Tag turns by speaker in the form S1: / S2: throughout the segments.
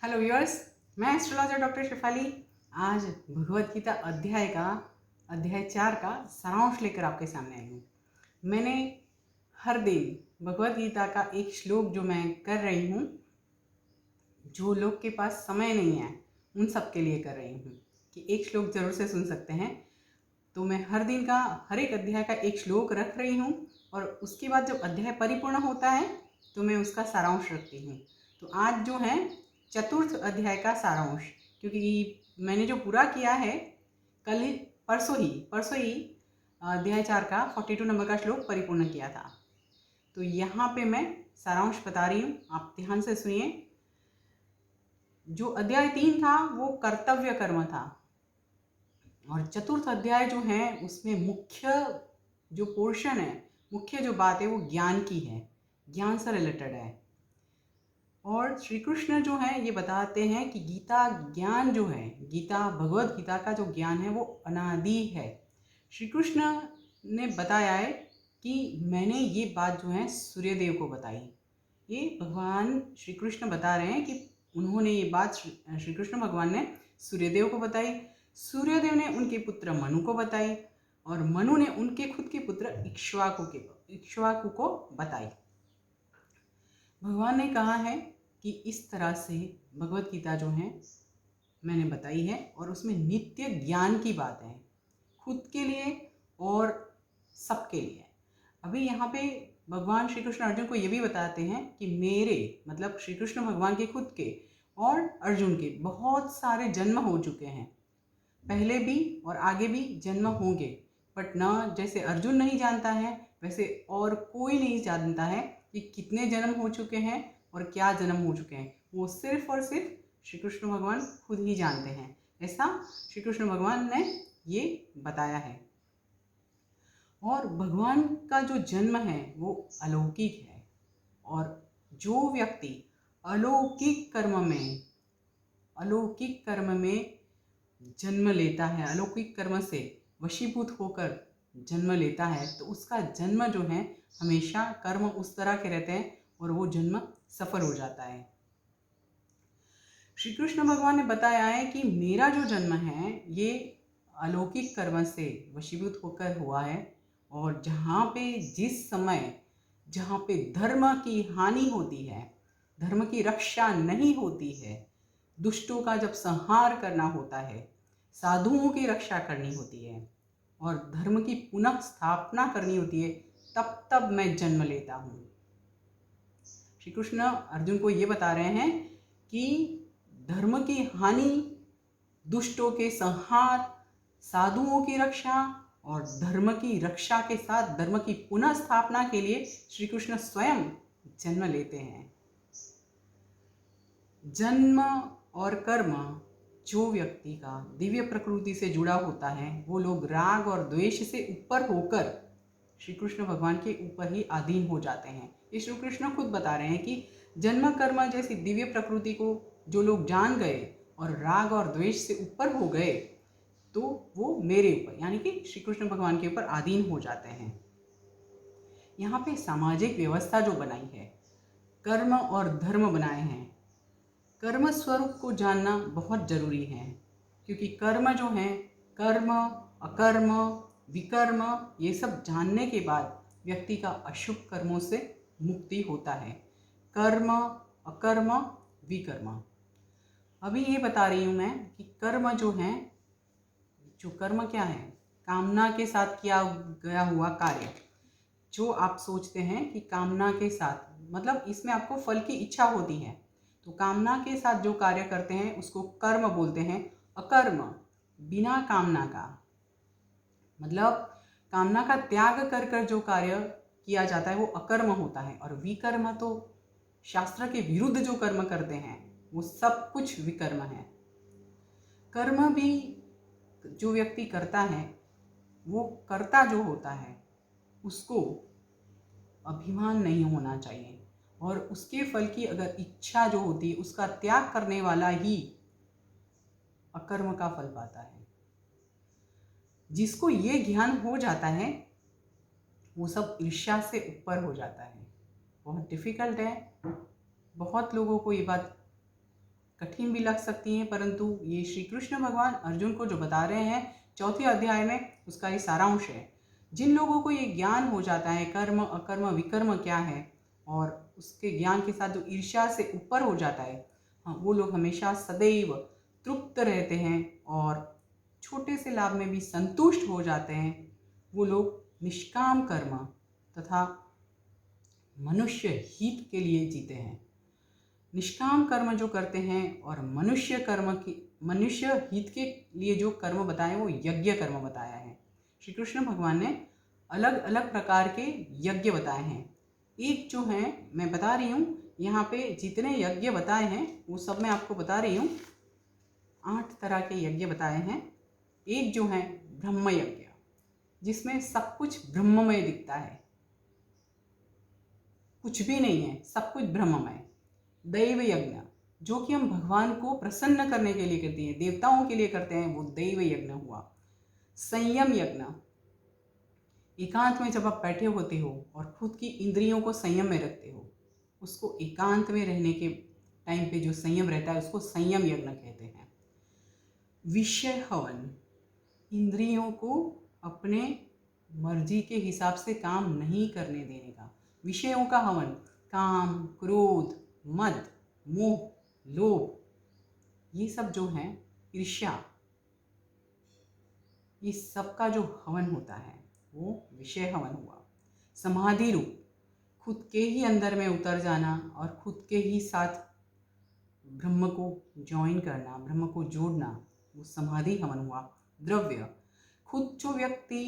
S1: Hello viewers, मैं astrologer doctor Shefali आज भगवत गीता अध्याय 4 का सारांश लेकर आपके सामने आई हूँ। मैंने हर दिन भगवत गीता का एक श्लोक जो मैं कर रही हूँ, जो लोग के पास समय नहीं है उन सब के लिए कर रही हूँ कि एक श्लोक ज़रूर से सुन सकते हैं। तो मैं हर दिन का हर एक अध्याय का एक श्लोक रख रही हूँ और उसके बाद जब अध्याय परिपूर्ण होता है तो मैं उसका सारांश रखती हूँ। तो आज जो है चतुर्थ अध्याय का सारांश, क्योंकि मैंने जो पूरा किया है कल ही परसों ही अध्याय 4 का 42 नंबर का श्लोक परिपूर्ण किया था। तो यहाँ पे मैं सारांश बता रही हूँ, आप ध्यान से सुनिए। जो अध्याय 3 था वो कर्तव्य कर्म था और चतुर्थ अध्याय जो है उसमें मुख्य जो पोर्शन है, मुख्य जो बात है वो ज्ञान की है, ज्ञान से रिलेटेड है। और श्री कृष्ण जो है ये बताते हैं कि गीता ज्ञान जो है, गीता भगवत गीता का जो ज्ञान है वो अनादि है। श्री कृष्ण ने बताया है कि मैंने ये बात जो है सूर्यदेव को बताई। ये भगवान श्री कृष्ण बता रहे हैं कि उन्होंने ये बात श्री कृष्ण भगवान ने सूर्यदेव को बताई। सूर्यदेव ने उनके पुत्र मनु को बताई और मनु ने उनके खुद के पुत्र इक्ष्वाकु को बताई। भगवान ने कहा है कि इस तरह से भगवत गीता जो है मैंने बताई है और उसमें नित्य ज्ञान की बात है, खुद के लिए और सबके लिए। अभी यहाँ पे भगवान श्री कृष्ण अर्जुन को ये भी बताते हैं कि मेरे मतलब श्री कृष्ण भगवान के खुद के और अर्जुन के बहुत सारे जन्म हो चुके हैं, पहले भी और आगे भी जन्म होंगे, बट ना जैसे अर्जुन नहीं जानता है वैसे और कोई नहीं जानता है कि कितने जन्म हो चुके हैं और क्या जन्म हो चुके हैं। वो सिर्फ और सिर्फ श्री कृष्ण भगवान खुद ही जानते हैं, ऐसा श्री कृष्ण भगवान ने ये बताया है। और भगवान का जो जन्म है वो अलौकिक है और जो व्यक्ति अलौकिक कर्म में जन्म लेता है, अलौकिक कर्म से वशीभूत होकर जन्म लेता है, तो उसका जन्म जो है हमेशा कर्म उस तरह के रहते हैं और वो जन्म सफल हो जाता है। श्री कृष्ण भगवान ने बताया है कि मेरा जो जन्म है ये अलौकिक कर्म से वशीभूत होकर हुआ है और जहाँ पे धर्म की हानि होती है, धर्म की रक्षा नहीं होती है, दुष्टों का जब संहार करना होता है, साधुओं की रक्षा करनी होती है और धर्म की पुनः स्थापना करनी होती है, तब तब मैं जन्म लेता हूँ। श्री कृष्ण अर्जुन को ये बता रहे हैं कि धर्म की हानि, दुष्टों के संहार, साधुओं की रक्षा और धर्म की रक्षा के साथ धर्म की पुनः स्थापना के लिए श्री कृष्ण स्वयं जन्म लेते हैं। जन्म और कर्म जो व्यक्ति का दिव्य प्रकृति से जुड़ा होता है वो लोग राग और द्वेष से ऊपर होकर श्री कृष्ण भगवान के ऊपर ही अधीन हो जाते हैं। ये श्री कृष्ण खुद बता रहे हैं कि जन्म कर्म जैसी दिव्य प्रकृति को जो लोग जान गए और राग और द्वेष से ऊपर हो गए तो वो मेरे ऊपर यानी कि श्री कृष्ण भगवान के ऊपर अधीन हो जाते हैं। यहाँ पे सामाजिक व्यवस्था जो बनाई है, कर्म और धर्म बनाए हैं, कर्म स्वरूप को जानना बहुत जरूरी है, क्योंकि कर्म जो है, कर्म अकर्म विकर्म, ये सब जानने के बाद व्यक्ति का अशुभ कर्मों से मुक्ति होता है। कर्म अकर्म विकर्म, अभी ये बता रही हूँ मैं कि कर्म जो है, जो कर्म क्या है, कामना के साथ किया गया हुआ कार्य, जो आप सोचते हैं कि कामना के साथ मतलब इसमें आपको फल की इच्छा होती है, तो कामना के साथ जो कार्य करते हैं उसको कर्म बोलते हैं। अकर्म बिना कामना का मतलब कामना का त्याग कर कर जो कार्य किया जाता है वो अकर्म होता है। और विकर्म तो शास्त्र के विरुद्ध जो कर्म करते हैं वो सब कुछ विकर्म है। कर्म भी जो व्यक्ति करता है, वो कर्ता जो होता है उसको अभिमान नहीं होना चाहिए और उसके फल की अगर इच्छा जो होती है उसका त्याग करने वाला ही अकर्म का फल पाता है। जिसको ये ज्ञान हो जाता है वो सब ईर्ष्या से ऊपर हो जाता है। बहुत डिफिकल्ट है, बहुत लोगों को ये बात कठिन भी लग सकती हैं, परंतु ये श्री कृष्ण भगवान अर्जुन को जो बता रहे हैं चौथे अध्याय में, उसका ये सारांश है। जिन लोगों को ये ज्ञान हो जाता है कर्म अकर्म विकर्म क्या है, और उसके ज्ञान के साथ जो ईर्ष्या से ऊपर हो जाता है, हाँ, वो लोग हमेशा सदैव तृप्त रहते हैं और छोटे से लाभ में भी संतुष्ट हो जाते हैं। वो लोग निष्काम कर्म तथा मनुष्य हित के लिए जीते हैं। निष्काम कर्म जो करते हैं और मनुष्य हित के लिए जो कर्म बताए वो यज्ञ कर्म बताया है। श्री कृष्ण भगवान ने अलग अलग प्रकार के यज्ञ बताए हैं। एक जो है मैं बता रही हूँ, यहाँ पे जितने यज्ञ बताए हैं वो सब मैं आपको बता रही हूँ। 8 तरह के यज्ञ बताए हैं। एक जो है ब्रह्म यज्ञ, जिसमें सब कुछ ब्रह्ममय दिखता है, कुछ भी नहीं है, सब कुछ ब्रह्ममय। दैव यज्ञ, जो कि हम भगवान को प्रसन्न करने के लिए करते हैं, देवताओं के लिए करते हैं, वो दैव यज्ञ हुआ। संयम यज्ञ, एकांत में जब आप बैठे होते हो और खुद की इंद्रियों को संयम में रखते हो, उसको एकांत में रहने के टाइम पे जो संयम रहता है उसको संयम यज्ञ कहते हैं। विषय हवन, इंद्रियों को अपने मर्जी के हिसाब से काम नहीं करने देने का, विषयों का हवन, काम, क्रोध, मद, मोह, लोभ, ये सब जो है, ईर्ष्या, ये सब का जो हवन होता है वो विषय हवन हुआ। समाधि रूप, खुद के ही अंदर में उतर जाना और खुद के ही साथ ब्रह्म को ज्वाइन करना, ब्रह्म को जोड़ना, वो समाधि हवन हुआ। द्रव्य, खुद जो व्यक्ति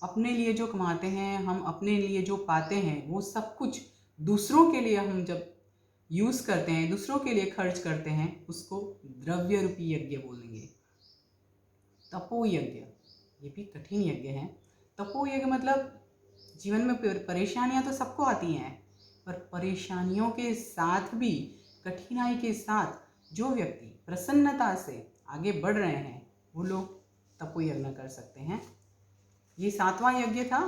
S1: अपने लिए जो कमाते हैं, हम अपने लिए जो पाते हैं, वो सब कुछ दूसरों के लिए हम जब यूज़ करते हैं, दूसरों के लिए खर्च करते हैं, उसको द्रव्य रूपी यज्ञ बोलेंगे। तपो यज्ञ, ये भी कठिन यज्ञ है। तपो यज्ञ मतलब जीवन में परेशानियां तो सबको आती हैं, पर परेशानियों के साथ भी, कठिनाई के साथ जो व्यक्ति प्रसन्नता से आगे बढ़ रहे हैं, वो लोग तपो यज्ञ कर सकते हैं। ये 7वां यज्ञ था।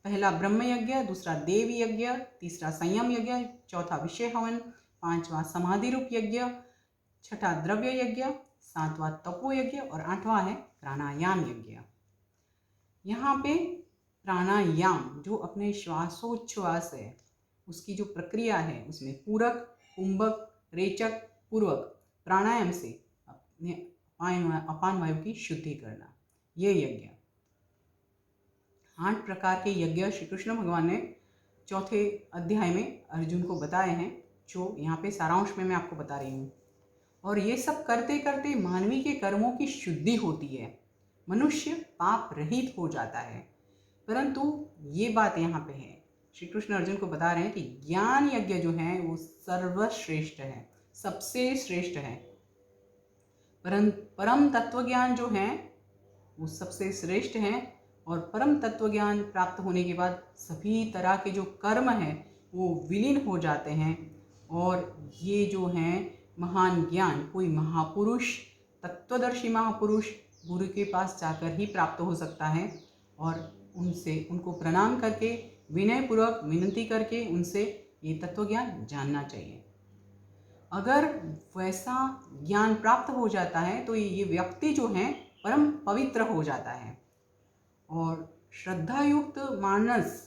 S1: पहला ब्रह्म यज्ञ, दूसरा देव यज्ञ, तीसरा संयम यज्ञ, चौथा विषय हवन, 5वां समाधि रूप यज्ञ, 6ठा द्रव्य यज्ञ, 7वां तपो यज्ञ और 8वां है प्राणायाम यज्ञ। यहाँ पे प्राणायाम जो अपने श्वासोच्छ्वास है, उसकी जो प्रक्रिया है, उसमें पूरक, कुंभक, रेचक, पूर्वक प्राणायाम से अपने अपान वायु की शुद्धि करना, ये यज्ञ। 8 प्रकार के यज्ञ श्री कृष्ण भगवान ने चौथे अध्याय में अर्जुन को बताए हैं, जो यहाँ पे सारांश में मैं आपको बता रही हूँ। और ये सब करते करते मानवी के कर्मों की शुद्धि होती है, मनुष्य पाप रहित हो जाता है। परंतु ये बात यहाँ पे है, श्री कृष्ण अर्जुन को बता रहे हैं कि ज्ञान यज्ञ जो है वो सर्वश्रेष्ठ है, सबसे श्रेष्ठ है। परम तत्व ज्ञान जो है वो सबसे श्रेष्ठ है, और परम तत्व ज्ञान प्राप्त होने के बाद सभी तरह के जो कर्म हैं वो विलीन हो जाते हैं। और ये जो है महान ज्ञान कोई महापुरुष, तत्वदर्शी महापुरुष गुरु के पास जाकर ही प्राप्त हो सकता है, और उनको प्रणाम करके, विनयपूर्वक विनती करके उनसे ये तत्व ज्ञान जानना चाहिए। अगर वैसा ज्ञान प्राप्त हो जाता है तो ये व्यक्ति जो है परम पवित्र हो जाता है। और श्रद्धायुक्त मानस,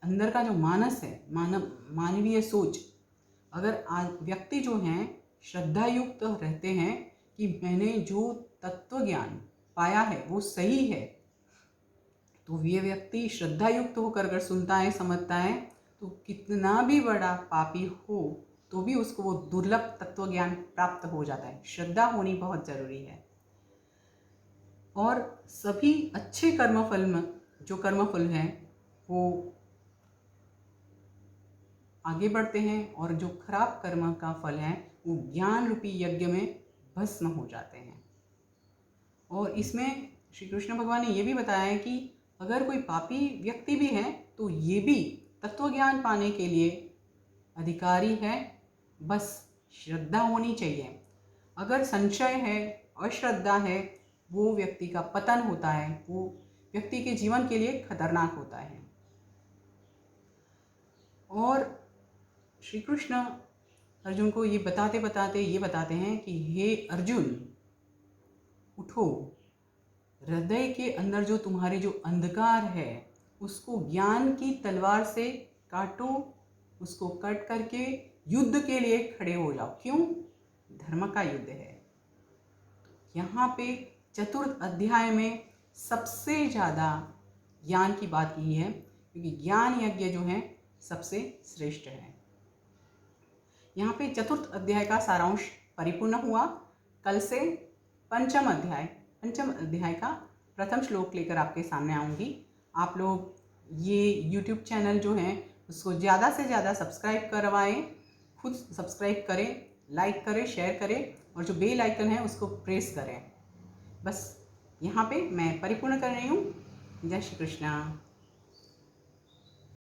S1: अंदर का जो मानस है, मानवीय सोच, अगर व्यक्ति जो हैं श्रद्धायुक्त रहते हैं कि मैंने जो तत्व ज्ञान पाया है वो सही है, तो ये व्यक्ति श्रद्धायुक्त होकर अगर सुनता है, समझता है, तो कितना भी बड़ा पापी हो तो भी उसको वो दुर्लभ तत्व ज्ञान प्राप्त हो जाता है। श्रद्धा होनी बहुत जरूरी है। और सभी अच्छे कर्मफल में जो कर्मफल हैं वो आगे बढ़ते हैं, और जो खराब कर्म का फल है वो ज्ञान रूपी यज्ञ में भस्म हो जाते हैं। और इसमें श्री कृष्ण भगवान ने ये भी बताया है कि अगर कोई पापी व्यक्ति भी है तो ये भी तत्व ज्ञान पाने के लिए अधिकारी है, बस श्रद्धा होनी चाहिए। अगर संशय है, अश्रद्धा है, वो व्यक्ति का पतन होता है, वो व्यक्ति के जीवन के लिए खतरनाक होता है। और श्री कृष्ण अर्जुन को ये बताते बताते ये बताते हैं कि हे अर्जुन, उठो, हृदय के अंदर जो तुम्हारे जो अंधकार है उसको ज्ञान की तलवार से काटो, उसको कट करके युद्ध के लिए खड़े हो जाओ। क्यों? धर्म का युद्ध है। यहाँ पे चतुर्थ अध्याय में सबसे ज़्यादा ज्ञान की बात की है, क्योंकि ज्ञान यज्ञ जो है सबसे श्रेष्ठ है। यहाँ पे चतुर्थ अध्याय का सारांश परिपूर्ण हुआ। कल से पंचम अध्याय का प्रथम श्लोक लेकर आपके सामने आऊँगी। आप लोग ये YouTube चैनल जो है उसको ज़्यादा से ज़्यादा सब्सक्राइब करवाएं, खुद सब्सक्राइब करें, लाइक करें, शेयर करें और जो बेल आइकन है उसको प्रेस करें। बस यहाँ पे मैं परिपूर्ण कर रही हूँ। जय श्री कृष्णा।